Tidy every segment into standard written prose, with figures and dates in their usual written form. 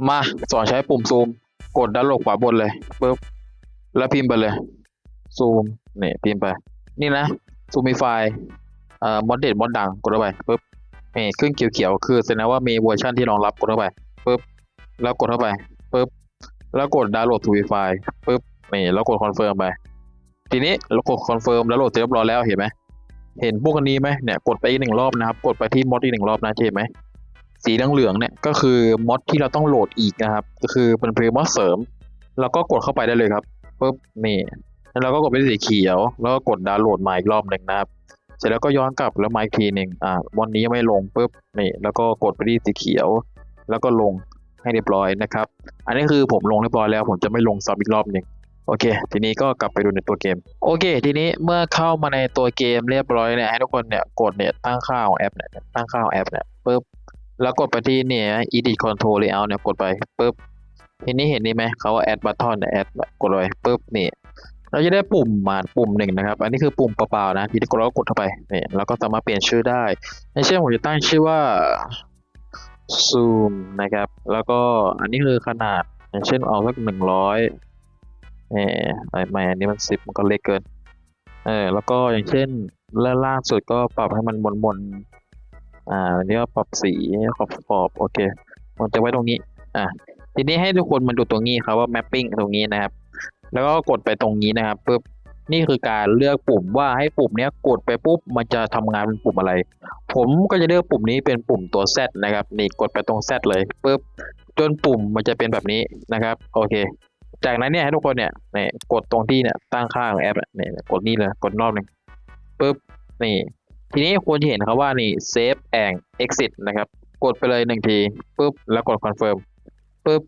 มาสอนใช้ปุ่มซูมกดด้านลงขวาบนเลยปึ๊บแล้วพิมพ์ไปเลยซูมเนี่ยพิมพ์ไปนี่นะซูมมีไฟล์มอดเด็ดมอดดังกดเข้าไปปึ๊บนี่ขึ้นเขียวๆคือแสดงว่ามีเวอร์ชันที่รองรับกดเข้าไปปึ๊บแล้วกดเข้าไปปึ๊บแล้วกดดาวน์โหลดทูไฟล์ปึ๊บนี่แล้วกดคอนเฟิร์มไปทีนี้เรากดคอนเฟิร์มแล้วโหลดเสร็จเรียบร้อยแล้วเห็นไหมเห็นพวกอันนี้ไหมเนี่ยกดไปอีกหนึ่งรอบนะครับกดไปที่มอดอีกหนึ่งรอบนะเห็นไหม สีเหลืองๆเนี่ยก็คือมอดที่เราต้องโหลดอีกนะครับก็คือเป็นเพลย์มอดเสริมแล้วก็กดเข้าไปได้เลยครับปุ๊บนี่แล้วเราก็กดไปที่สีเขียวแล้วก็กดดาวน์โหลดมาอีกรอบหนึ่งนะครับเสร็จแล้วก็ย้อนกลับแล้วมาอีกทีหนึ่งมอดนี้ยังไม่ลงปุ๊บนี่แล้วก็กดไปที่สีเขียวแล้วก็ลงให้เรียบร้อยนะครับอันนี้คือผมลงเรียบร้อยแล้วผมจะไม่ลงซ้ำอีกรอบหนึ่งโอเคทีนี้ก็กลับไปดูในตัวเกมโอเคทีนี้เมื่อเข้ามาในตัวเกมเรียบร้อยเนี่ยให้ทุกคนเนี่ยกดเนี่ยตั้งค่าของแอปเนี่ยตั้งค่าของแอปเนี่ยปุ๊บ แล้วกดไปที่เนี่ย edit control layout เนี่ยกดไปปุ๊บทีนี้เห็นนี่ไหมเขาว่า add button เนี่ย add กดไปปุ๊บนี่เราจะได้ปุ่มมาปุ่มหนึ่งนะครับอันนี้คือปุ่มเปล่าๆนะทีนี้กดแล้วก็กดเข้าไปนี่เราก็สามารถเปลี่ยนชื่อได้ในเช่นผมจะตั้งชื่อว่า zoom นะครับแล้วก็อันนี้คือขนาดอย่างเช่นเอาสัก100ไม่อันนี้มัน10มันก็เล็กเกินแล้วก็อย่างเช่นล่างสุดก็ปรับให้มันมน อันนี้ก็ปรับสีขอบโอเคมันจะไว้ตรงนี้อ่าทีนี้ให้ทุกคนมาดูตรงนี้ครับว่า mapping ตรงนี้นะครับแล้วก็กดไปตรงนี้นะครับปุ๊บนี่คือการเลือกปุ่มว่าให้ปุ่มเนี้ยกดไปปุ๊บมันจะทำงานเป็นปุ่มอะไรผมก็จะเลือกปุ่มนี้เป็นปุ่มตัว Z นะครับนี่กดไปตรง Z เลยปุ๊บจนปุ่มมันจะเป็นแบบนี้นะครับโอเคจากนั้นเนี่ยให้ทุกคนเนี่ยกดตรงที่เนี่ยตั้งค่าของแอปเนี่ยกดนี่เลยกดรอบหนึ่งปุ๊บนี่ ทีนี้ควรจะเห็นครับว่านี่ save and exit นะครับกดไปเลยหนึ่งทีปุ๊บแล้วกด confirm ปุ๊บ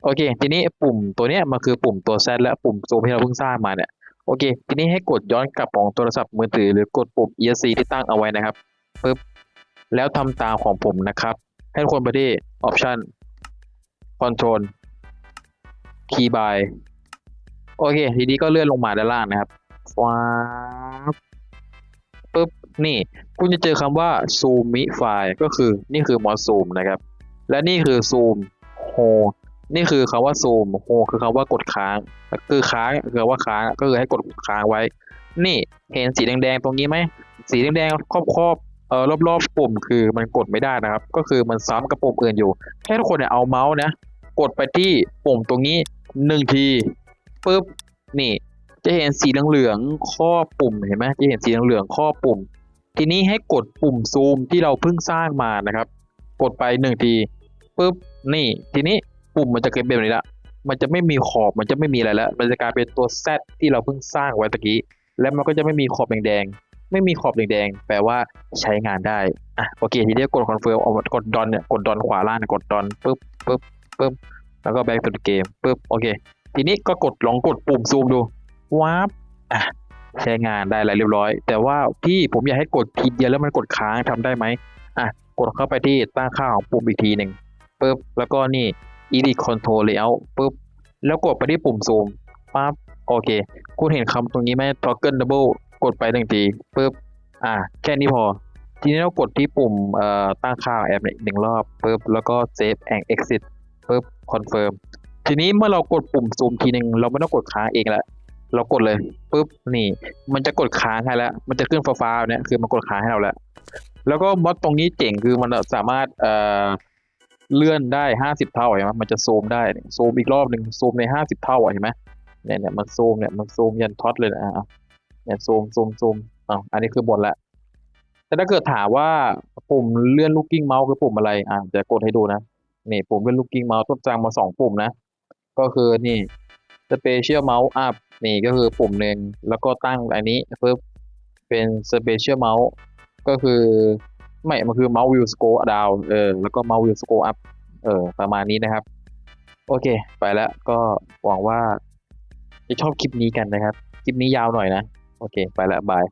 โอเคทีนี้ปุ่มตัวเนี้ยมันคือปุ่มตัว Z และปุ่มซูมที่เราเพิ่งสร้างมาเนี่ยโอเคทีนี้ให้กดย้อนกลับของโทรศัพท์มือถือหรือกดปุ่ม ESC ที่ตั้งเอาไว้นะครับปุ๊บแล้วทำตามของผมนะครับให้ทุกคนไปที่ option control key by โอเคทีนี้ก็เลื่อนลงมาด้านล่างนะครับว้าบ ปุ๊บนี่คุณจะเจอคำว่า zoomify ก็คือนี่คือ mod zoom นะครับและนี่คือ zoom hold นี่คือคำว่า zoom hold คือคำว่ากดค้างคือค้างคือว่าค้างก็คือให้กดค้างไว้นี่เห็นสีแดงๆตรงนี้ไหมสีแดงๆครอบๆรอบๆปุ่มคือมันกดไม่ได้นะครับก็คือมันซ้ำกับปุ่มอื่นอยู่ให้ทุกคนเนี่ยเอาเมาส์นะกดไปที่ปุ่มตรงนี้1 ทีปุ๊บนี่ จะเห็นสีเหลืองๆข้อปุ่มเห็นไหมจะเห็นสีเหลืองๆข้อปุ่มทีนี้ให้กดปุ่มซูมที่เราเพิ่งสร้างมานะครับกดไป1 ทีปุ๊บนี่ทีนี้ปุ่มมันจะเกิดเป็นแบบนี้ละมันจะไม่มีขอบมันจะไม่มีอะไรแล้วมันจะกลายเป็นตัว Z ที่เราเพิ่งสร้างไว้ตะกี้แล้วมันก็จะไม่มีขอบแดงๆไม่มีขอบแดงๆแปลว่าใช้งานได้โอเคทีนี้กดคอนเฟิร์มเอากดดอนเนี่ยกดดอนขวาล่างกดดอนปุ๊บแล้วก็ back to the game ปุ๊บโอเคทีนี้ก็ลองกดปุ่มซูมดู วาร์ปอ่ะใช้งานได้แล้วเรียบร้อยแต่ว่าพี่ผมอยากให้กดทีเดียวแล้วมันกดค้างทำได้ไหมอ่ะกดเข้าไปที่ตั้งค่าของปุ่มอีกทีหนึ่งปุ๊บแล้วก็นี่ edit control layout ปุ๊บแล้วกดไปที่ปุ่มซูมปั๊บโอเคคุณเห็นคำตรงนี้ไหม toggle double กดไป1 ทีปุ๊บแค่นี้พอทีนี้เรากดที่ปุ่มตั้งค่าแอปหนึ่งรอบปุ๊บแล้วก็ save and exit ปุ๊บ confirm ทีนี้เมื่อเรากดปุ่มซูมทีหนึ่งเราไม่ต้องกดค้างเองละเรากดเลยปุ๊บนี่มันจะกดค้างให้แล้วมันจะขึ้นฟ้าๆเนี่ยคือมันกดค้างให้เราแล้วก็มอดตรงนี้เจ๋งคือมันสามารถเลื่อนได้50 เท่าเห็นไหมมันจะซูมได้ซูมอีกรอบหนึ่งซูมใน50 เท่าเห็นไหมเนี่ยมันซูมยันท็อตเลยนะเนี่ยซูมอันนี้คือหมดแล้วแต่ถ้าเกิดถามว่าปุ่มเลื่อนลูกกิ้งเมาส์คือปุ่มอะไรจะกดให้ดูนะนี่ปุ่มเลื่อนลูกกิ้งเมาส์ต้นจางมา2 ปุ่มนะก็คือนี่ Special Mouse Up นี่ก็คือปุ่มหนึ่งแล้วก็ตั้งอันนี้เพิ่มเป็น Special Mouse ก็คือไม่มันคือ Mouse Wheel Scroll Down แล้วก็ Mouse Wheel Scroll Up ประมาณนี้นะครับโอเคไปแล้วก็หวังว่าจะชอบคลิปนี้กันนะครับคลิปนี้ยาวหน่อยนะโอเคไปแล้วบาย